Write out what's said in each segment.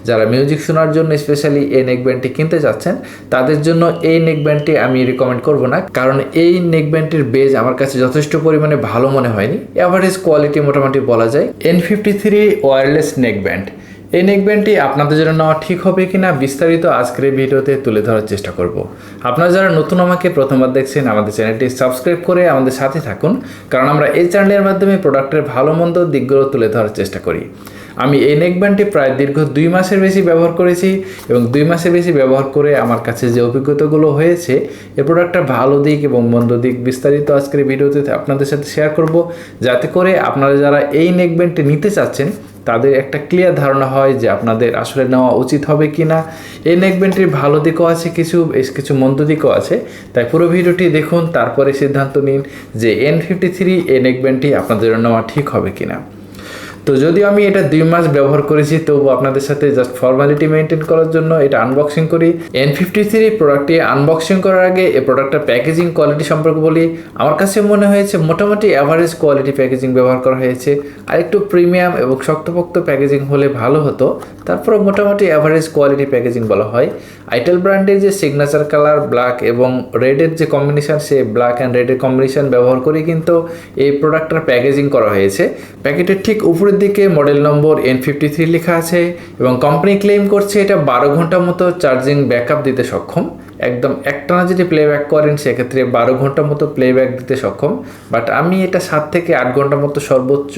যারা মিউজিক শোনার জন্য স্পেশালি এই নেকব্যান্ডটি কিনতে যাচ্ছেন তাদের জন্য এই নেকব্যান্ডটি আমি রিকমেন্ড করব না, কারণ এই নেকব্যান্ডটির বেজ আমার কাছে যথেষ্ট পরিমাণে ভালো মনে হয়নি। অ্যাভারেজ কোয়ালিটি মোটামুটি বলা যায়। N53 ওয়্যারলেস নেকব্যান্ড, এই নেকব্যান্ডটি আপনাদের জন্য নেওয়া ঠিক হবে কিনা বিস্তারিত আজকের এই ভিডিওতে তুলে ধরার চেষ্টা করব। আপনারা যারা নতুন আমাকে প্রথমবার দেখছেন আমাদের চ্যানেলটি সাবস্ক্রাইব করে আমাদের সাথে থাকুন, কারণ আমরা এই চ্যানেলের মাধ্যমে প্রোডাক্টের ভালো মন্দ দিকগুলো তুলে ধরার চেষ্টা করি। আমি এই নেকব্যান্ডটি প্রায় দীর্ঘ 2 মাসের বেশি ব্যবহার করেছি এবং 2 মাসের বেশি ব্যবহার করে আমার কাছে যে অভিজ্ঞতাগুলো হয়েছে এই প্রোডাক্টটার ভালো দিক এবং মন্দ দিক বিস্তারিত আজকের ভিডিওতে আপনাদের সাথে শেয়ার করব, যাতে করে আপনারা যারা এই নেকব্যান্ডটি নিতে চাচ্ছেন তাদের একটা ক্লিয়ার ধারণা হয় যে আপনাদের আসলে নেওয়া উচিত হবে কি না। এই নেকব্যান্ডটির ভালো দিকও আছে, কিছু মন্দ দিকও আছে, তাই পুরো ভিডিওটি দেখুন, তারপরে সিদ্ধান্ত নিন যে N53 এই নেকব্যান্ডটি আপনাদের নেওয়া ঠিক হবে কিনা। তো যদিও আমি এটা 2 মাস ব্যবহার করেছি, তবু আপনাদের সাথে জাস্ট ফর্মালিটি মেনটেন করার জন্য এটা আনবক্সিং করি। N53 প্রোডাক্টটি আনবক্সিং করার আগে এই প্রোডাক্টটার প্যাকেজিং কোয়ালিটি সম্পর্কে বলি। আমার কাছে মনে হয়েছে মোটামুটি অ্যাভারেজ কোয়ালিটি প্যাকেজিং ব্যবহার করা হয়েছে, আর একটু প্রিমিয়াম এবং শক্তপোক্ত প্যাকেজিং হলে ভালো হতো। তারপরে মোটামুটি অ্যাভারেজ কোয়ালিটি প্যাকেজিং বলা হয়। আইটেল ব্র্যান্ডের যে সিগনেচার কালার ব্ল্যাক এবং রেডের যে কম্বিনেশন, সে ব্ল্যাক অ্যান্ড রেডের কম্বিনেশন ব্যবহার করে কিন্তু এই প্রোডাক্টটার প্যাকেজিং করা হয়েছে। প্যাকেটের ঠিক উপরের দিকে মডেল নম্বর N53 লেখা আছে এবং কোম্পানি ক্লেম করছে এটা 12 ঘন্টার মতো চার্জিং ব্যাকআপ দিতে সক্ষম। একদম একটানা যদি প্লেব্যাক করেন সেক্ষেত্রে 12 ঘন্টার মতো প্লেব্যাক দিতে সক্ষম, বাট আমি এটা 7 থেকে 8 ঘন্টার মতো সর্বোচ্চ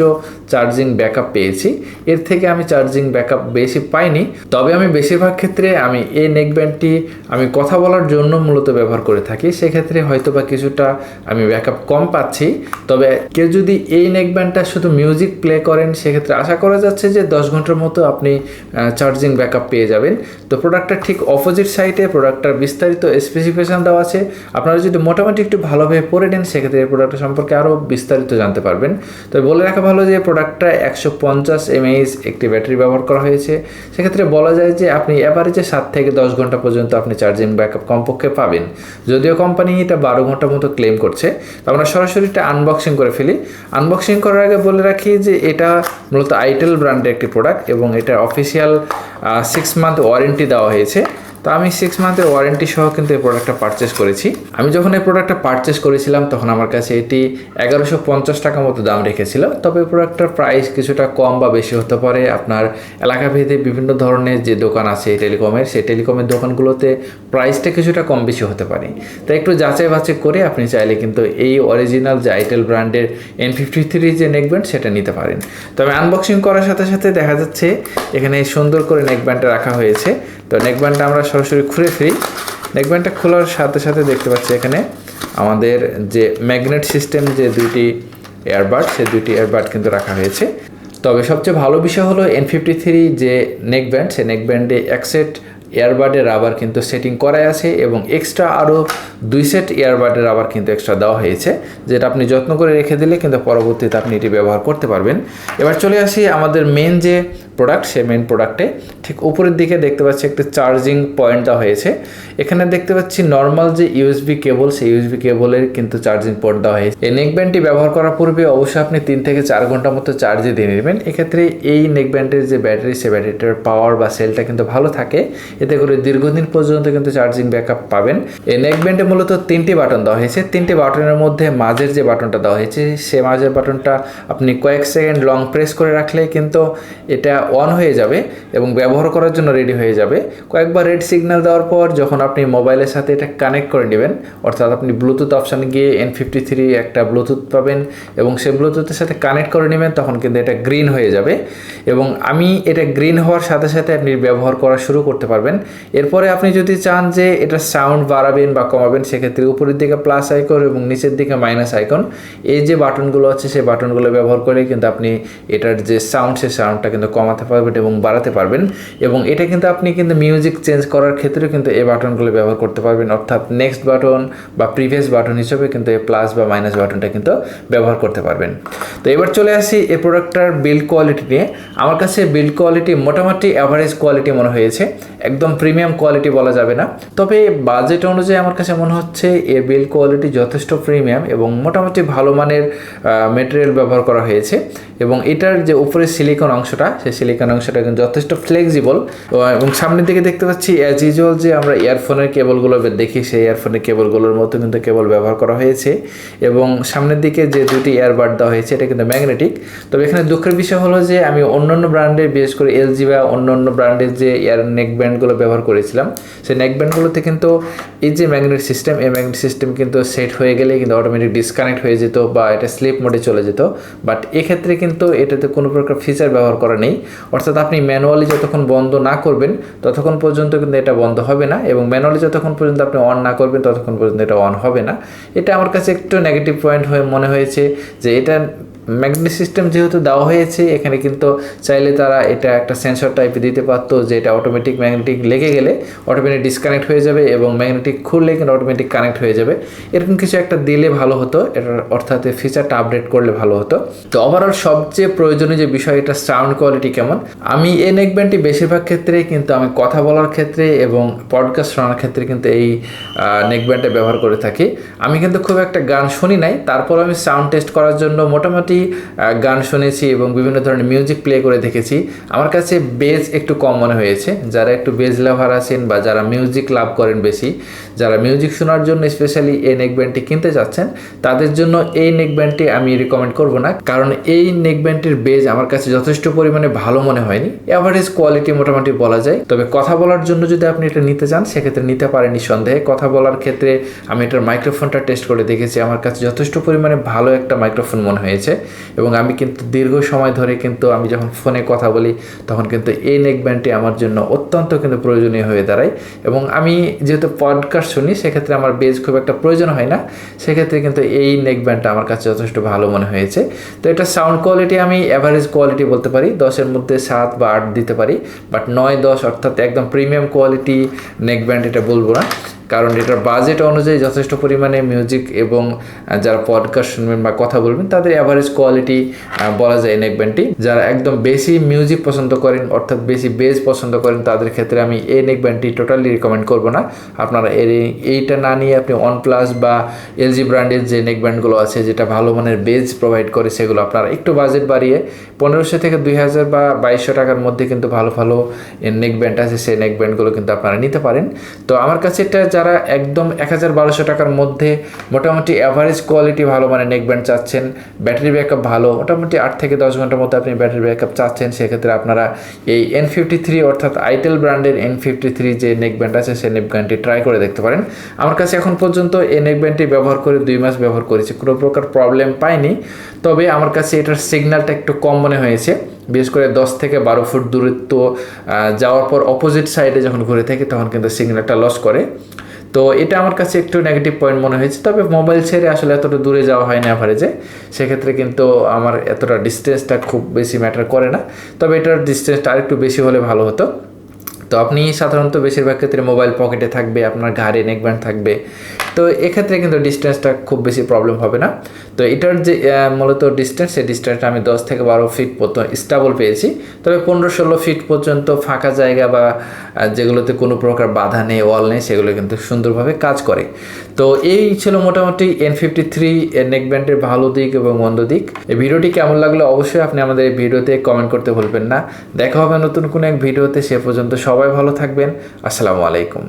চার্জিং ব্যাকআপ পেয়েছি। এর থেকে আমি চার্জিং ব্যাকআপ বেশি পাইনি। তবে আমি বেশিরভাগ ক্ষেত্রে আমি এই নেকব্যান্ডটি আমি কথা বলার জন্য মূলত ব্যবহার করে থাকি, সেক্ষেত্রে হয়তো বা কিছুটা আমি ব্যাকআপ কম পাচ্ছি। তবে কেউ যদি এই নেকব্যান্ডটা শুধু মিউজিক প্লে করেন সেক্ষেত্রে আশা করা যাচ্ছে যে 10 ঘন্টার মতো আপনি চার্জিং ব্যাকআপ পেয়ে যাবেন। তো প্রোডাক্টটার ঠিক অপোজিট সাইডে প্রোডাক্টটার বিস্তারিত স্পেসিফিকেশন দেওয়া আছে। আপনারা যদি মোটামুটি একটু ভালোভাবে পড়ে নেন সেক্ষেত্রে এই প্রোডাক্টটা সম্পর্কে আরও বিস্তারিত জানতে পারবেন। তবে বলে রাখা ভালো যে প্রোডাক্টটা 150 mAh একটি ব্যাটারি ব্যবহার করা হয়েছে। সেক্ষেত্রে বলা যায় যে আপনি অ্যাভারেজে 7 থেকে 10 ঘন্টা পর্যন্ত আপনি চার্জিং ব্যাকআপ কমপক্ষে পাবেন, যদিও কোম্পানি এটা 12 ঘন্টার মতো ক্লেম করছে। তো আমরা সরাসরি এটা আনবক্সিং করে ফেলি। আনবক্সিং করার আগে বলে রাখি যে এটা মূলত আইটেল ব্র্যান্ডের একটি প্রোডাক্ট এবং এটা অফিসিয়াল 6 মান্থ ওয়ারেন্টি দেওয়া হয়েছে। তো আমি 6 মান্থের ওয়ারেন্টি সহ কিন্তু এই প্রোডাক্টটা পারচেস করেছি। আমি যখন এই প্রোডাক্টটা পারচেস করেছিলাম তখন আমার কাছে এটি 1150 টাকা মতো দাম রেখেছিল। তবে এই প্রোডাক্টটার প্রাইস কিছুটা কম বা বেশি হতে পারে। আপনার এলাকাভেদে বিভিন্ন ধরনের যে দোকান আছে টেলিকমের, সেই টেলিকমের দোকানগুলোতে প্রাইসটা কিছুটা কম বেশি হতে পারে। তাই একটু যাচাই বাছাই করে আপনি চাইলে কিন্তু এই অরিজিনাল যে আইটেল ব্র্যান্ডের N53 যে নেকব্যান্ড সেটা নিতে পারেন। তবে আনবক্সিং করার সাথে সাথে দেখা যাচ্ছে এখানে সুন্দর করে নেকব্যান্ডটা রাখা হয়েছে। তো নেকব্যান্ডটা আমরা সরাসরি খুলে ফেলি। নেকব্যান্ডটা খোলার সাথে সাথে দেখতে পাচ্ছি এখানে আমাদের যে ম্যাগনেট সিস্টেম যে 2টি এয়ারবাড, সেই 2টি এয়ারবাড কিন্তু রাখা হয়েছে। তবে সবচেয়ে ভালো বিষয় হলো N53 যে নেকব্যান্ড, সেই নেকব্যান্ডে এক সেট এয়ারবাডের রাবার কিন্তু সেটিং করাই আছে এবং এক্সট্রা আরও 2 সেট এয়ারবাডের রাবার কিন্তু এক্সট্রা দেওয়া হয়েছে, যেটা আপনি যত্ন করে রেখে দিলে কিন্তু পরবর্তীতে আপনি এটি ব্যবহার করতে পারবেন। এবার চলে আসি আমাদের মেন যে প্রোডাক্ট, সেই মেন প্রোডাক্টে ঠিক উপরের দিকে দেখতে পাচ্ছি একটা চার্জিং পয়েন্ট দেওয়া হয়েছে। এখানে দেখতে পাচ্ছি নর্মাল যে ইউএসবি কেবল, সেই ইউএসবি কেবলের কিন্তু চার্জিং পোর্ট দেওয়া হয়েছে। এই নেকব্যান্ডটি ব্যবহার করার পূর্বে অবশ্যই আপনি 3 থেকে 4 ঘন্টার মতো চার্জে দিয়ে নেবেন। এক্ষেত্রে এই নেকব্যান্ডের যে ব্যাটারি, সেই ব্যাটারিটার পাওয়ার বা সেলটা কিন্তু ভালো থাকে, এতে করে দীর্ঘদিন পর্যন্ত কিন্তু চার্জিং ব্যাকআপ পাবেন। এই নেকব্যান্ডে মূলত 3টি বাটন দেওয়া হয়েছে। 3টি বাটনের মধ্যে মাঝের যে বাটনটা দেওয়া হয়েছে, সে মাঝের বাটনটা আপনি কয়েক সেকেন্ড লং প্রেস করে রাখলে কিন্তু এটা অন হয়ে যাবে এবং ব্যবহার করার জন্য রেডি হয়ে যাবে। কয়েকবার রেড সিগন্যাল দেওয়ার পর যখন আপনি মোবাইলের সাথে এটা কানেক্ট করে নেবেন, অর্থাৎ আপনি ব্লুটুথ অপশানে গিয়ে N53 একটা ব্লুটুথ পাবেন এবং সেই ব্লুটুথের সাথে কানেক্ট করে নেবেন, তখন কিন্তু এটা গ্রিন হয়ে যাবে এবং আমি এটা গ্রিন হওয়ার সাথে সাথে আপনি ব্যবহার করা শুরু করতে পারবেন। এরপরে আপনি যদি চান যে এটা সাউন্ড বাড়াবেন বা কমাবেন, সেক্ষেত্রে উপরের দিকে প্লাস আইকন এবং নিচের দিকে মাইনাস আইকন, এই যে বাটনগুলো আছে সেই বাটনগুলো ব্যবহার করে কিন্তু আপনি এটার যে সাউন্ড, সেই সাউন্ডটা কিন্তু কমাতে পারবেন এবং বাড়াতে পারবেন। এবং এটা কিন্তু আপনি কিন্তু মিউজিক চেঞ্জ করার ক্ষেত্রে কিন্তু এই বাটনগুলো ব্যবহার করতে পারবেন, অর্থাৎ নেক্সট বাটন বা প্রিভিয়াস বাটন হিসেবে কিন্তু এই প্লাস বা মাইনাস বাটনটা কিন্তু ব্যবহার করতে পারবেন। তো এবার চলে আসি এই প্রোডাক্টটার বিল্ড কোয়ালিটি নিয়ে। আমার কাছে বিল্ড কোয়ালিটি মোটামুটি অ্যাভারেজ কোয়ালিটি মনে হয়েছে, একদম প্রিমিয়াম কোয়ালিটি বলা যাবে না। তবে বাজেট অনুযায়ী আমার কাছে মনে হচ্ছে এর বিল্ড কোয়ালিটি যথেষ্ট প্রিমিয়াম এবং মোটামুটি ভালো মানের মেটেরিয়াল ব্যবহার করা হয়েছে। এবং এটার যে উপরে সিলিকন অংশটা, সেই সিলিকন অংশটা কিন্তু যথেষ্ট ফ্লেক্সিবল। এবং সামনের দিকে দেখতে পাচ্ছি অ্যাজ ইউজুয়াল যে আমরা ইয়ারফোনের কেবলগুলো দেখি সেই ইয়ারফোনের কেবলগুলোর মতো কিন্তু কেবল ব্যবহার করা হয়েছে। এবং সামনের দিকে যে দুটি ইয়ারবাড দেওয়া হয়েছে এটা কিন্তু ম্যাগনেটিক। তবে এখানে দুঃখের বিষয় হলো যে আমি অন্যান্য ব্র্যান্ডের, বিশেষ করে এলজি বা অন্যান্য ব্র্যান্ডের যে নেকব্যান্ডগুলো ব্যবহার করেছিলাম সেই নেকব্যান্ডগুলোতে কিন্তু এই যে ম্যাগনেট সিস্টেম, এই ম্যাগনেট সিস্টেম কিন্তু সেট হয়ে গেলে কিন্তু অটোমেটিক ডিসকানেক্ট হয়ে যেত বা এটা স্লিপ মোডে চলে যেত। বাট এক্ষেত্রে কিন্তু এটাতে কোনো প্রকার ফিচার ব্যবহার করা নেই, অর্থাৎ আপনি ম্যানুয়ালি যতক্ষণ বন্ধ না করবেন ততক্ষণ পর্যন্ত কিন্তু এটা বন্ধ হবে না, এবং ম্যানুয়ালি যতক্ষণ পর্যন্ত আপনি অন না করবেন ততক্ষণ পর্যন্ত এটা অন হবে না। এটা আমার কাছে একটু নেগেটিভ পয়েন্ট হয়ে মনে হয়েছে যে এটা ম্যাগনেট সিস্টেম যেহেতু দেওয়া হয়েছে এখানে কিন্তু চাইলে তারা এটা একটা সেন্সর টাইপে দিতে পারতো যে এটা অটোমেটিক ম্যাগনেটিক লেগে গেলে অটোমেটিক ডিসকানেক্ট হয়ে যাবে এবং ম্যাগনেটিক খুললে কিন্তু অটোমেটিক কানেক্ট হয়ে যাবে, এরকম কিছু একটা দিলে ভালো হতো, এটার অর্থাৎ ফিচারটা আপডেট করলে ভালো হতো। তো ওভারঅল সবচেয়ে প্রয়োজনীয় যে বিষয় এটা সাউন্ড কোয়ালিটি কেমন। আমি এই নেকব্যান্ডটি বেশিরভাগ ক্ষেত্রে কিন্তু আমি কথা বলার ক্ষেত্রে এবং পডকাস্ট শোনার ক্ষেত্রে কিন্তু এই নেকব্যান্ডটা ব্যবহার করে থাকি। আমি কিন্তু খুব একটা গান শুনি নাই, তারপর আমি সাউন্ড টেস্ট করার জন্য মোটামুটি গান শুনেছি এবং বিভিন্ন ধরনের মিউজিক প্লে করে দেখেছি। আমার কাছে বেজ একটু কম মনে হয়েছে। যারা একটু বেজ লাভার আছেন বা যারা মিউজিক লাভ করেন বেশি, যারা মিউজিক শোনার জন্য স্পেশালি এই নেকব্যান্ডটি কিনতে যাচ্ছেন তাদের জন্য এই নেকব্যান্ডটি আমি রিকমেন্ড করব না, কারণ এই নেকব্যান্ডটির বেজ আমার কাছে যথেষ্ট পরিমাণে ভালো মনে হয়নি। এভারেজ কোয়ালিটি মোটামুটি বলা যায়। তবে কথা বলার জন্য যদি আপনি এটা নিতে চান সেক্ষেত্রে নিতে পারেন নিঃসন্দেহে। কথা বলার ক্ষেত্রে আমি এটার মাইক্রোফোনটা টেস্ট করে দেখেছি, আমার কাছে যথেষ্ট পরিমাণে ভালো একটা মাইক্রোফোন মনে হয়েছে এবং আমি কিন্তু দীর্ঘ সময় ধরে কিন্তু আমি যখন ফোনে কথা বলি তখন কিন্তু এই নেকব্যান্ডটি আমার জন্য অত্যন্ত কিন্তু প্রয়োজনীয় হয়ে দাঁড়ায়। এবং আমি যেহেতু পডকাস্ট শুনি সেক্ষেত্রে আমার বেজ খুব একটা প্রয়োজন হয় না, সেক্ষেত্রে কিন্তু এই নেকব্যান্ডটা আমার কাছে যথেষ্ট ভালো মনে হয়েছে। তো এটা সাউন্ড কোয়ালিটি আমি অ্যাভারেজ কোয়ালিটি বলতে পারি, 10-এর মধ্যে 7 বা 8 দিতে পারি, বাট 9-10 অর্থাৎ একদম প্রিমিয়াম কোয়ালিটি নেকব্যান্ড এটা বলবো না, কারণ এটার বাজেট অনুযায়ী যথেষ্ট পরিমাণে মিউজিক এবং যারা পডকাস্ট শুনবেন বা কথা বলবেন তাদের অ্যাভারেজ কোয়ালিটি বলা যায় নেকব্যান্ডটি। যারা একদম বেশি মিউজিক পছন্দ করেন অর্থাৎ বেশি বেজ পছন্দ করেন তাদের ক্ষেত্রে আমি এই নেকব্যান্ডটি টোটালি রিকমেন্ড করব না। আপনারা এইটা না নিয়ে আপনি OnePlus বা এলজি ব্র্যান্ডের যে নেকব্যান্ডগুলো আছে যেটা ভালো মানের বেজ প্রোভাইড করে সেগুলো আপনারা একটু বাজেট বাড়িয়ে 1500 থেকে 2000 বা 2200 টাকার মধ্যে কিন্তু ভালো ভালো নেকব্যান্ড আছে, সেই নেকব্যান্ডগুলো কিন্তু আপনারা নিতে পারেন। তো আমার কাছে এটা যারা একদম 1200 টাকার মধ্যে মোটামুটি অ্যাভারেজ কোয়ালিটি ভালো মানে নেকব্যান্ড চাচ্ছেন, ব্যাটারি ব্যাকআপ ভালো, মোটামুটি 8 থেকে 10 ঘন্টার মধ্যে আপনি ব্যাটারি ব্যাকআপ চাচ্ছেন, সেক্ষেত্রে আপনারা এই N53 অর্থাৎ itel ব্র্যান্ডের N53 যে নেকব্যান্ড আছে সেই নেকব্যান্ডটি ট্রাই করে দেখতে পারেন। আমার কাছে এখন পর্যন্ত এই নেকব্যান্ডটি ব্যবহার করে 2 মাস ব্যবহার করেছি, কোনো প্রকার প্রবলেম পাইনি। তবে আমার কাছে এটার সিগন্যালটা একটু কম মনে হয়েছে, বিশেষ করে 10 থেকে 12 ফুট দূরত্ব যাওয়ার পর অপোজিট সাইডে যখন ঘুরে থাকে তখন কিন্তু সিগন্যালটা লস করে। তো এটা আমার কাছে একটু নেগেটিভ পয়েন্ট মনে হয়েছে। তবে মোবাইল ছেড়ে আসলে এতটা দূরে যাওয়া হয় না অ্যাভারেজে, সেক্ষেত্রে কিন্তু আমার এতটা ডিস্টেন্সটা খুব বেশি ম্যাটার করে না। তবে এটার ডিস্টেন্সটা আরেকটু বেশি হলে ভালো হতো। তো আপনি সাধারণত বেশিরভাগ ক্ষেত্রে মোবাইল পকেটে থাকবে, আপনার ঘাড়ে নেকব্যান্ড থাকবে, তো এক্ষেত্রে কিন্তু ডিস্টেন্সটা খুব বেশি প্রবলেম হবে না। তো এটার যে মূলত ডিস্টেন্স, সেই ডিস্টেন্সটা আমি 10 থেকে 12 ফিট পর্যন্ত স্টেবল পেয়েছি। তবে 15-16 ফিট পর্যন্ত ফাঁকা জায়গা বা যেগুলোতে কোনো প্রকার বাধা নেই, ওয়াল নেই, সেগুলো কিন্তু সুন্দরভাবে কাজ করে। তো এই ছিল মোটামুটি N53 নেকব্যান্ডের ভালো দিক এবং মন্দ দিক। এই ভিডিওটি কেমন লাগলো অবশ্যই আপনি আমাদের এই ভিডিওতে কমেন্ট করতে ভুলবেন না। দেখা হবে নতুন কোনো এক ভিডিওতে, সে পর্যন্ত সবাই ভালো থাকবেন। আসসালামু আলাইকুম।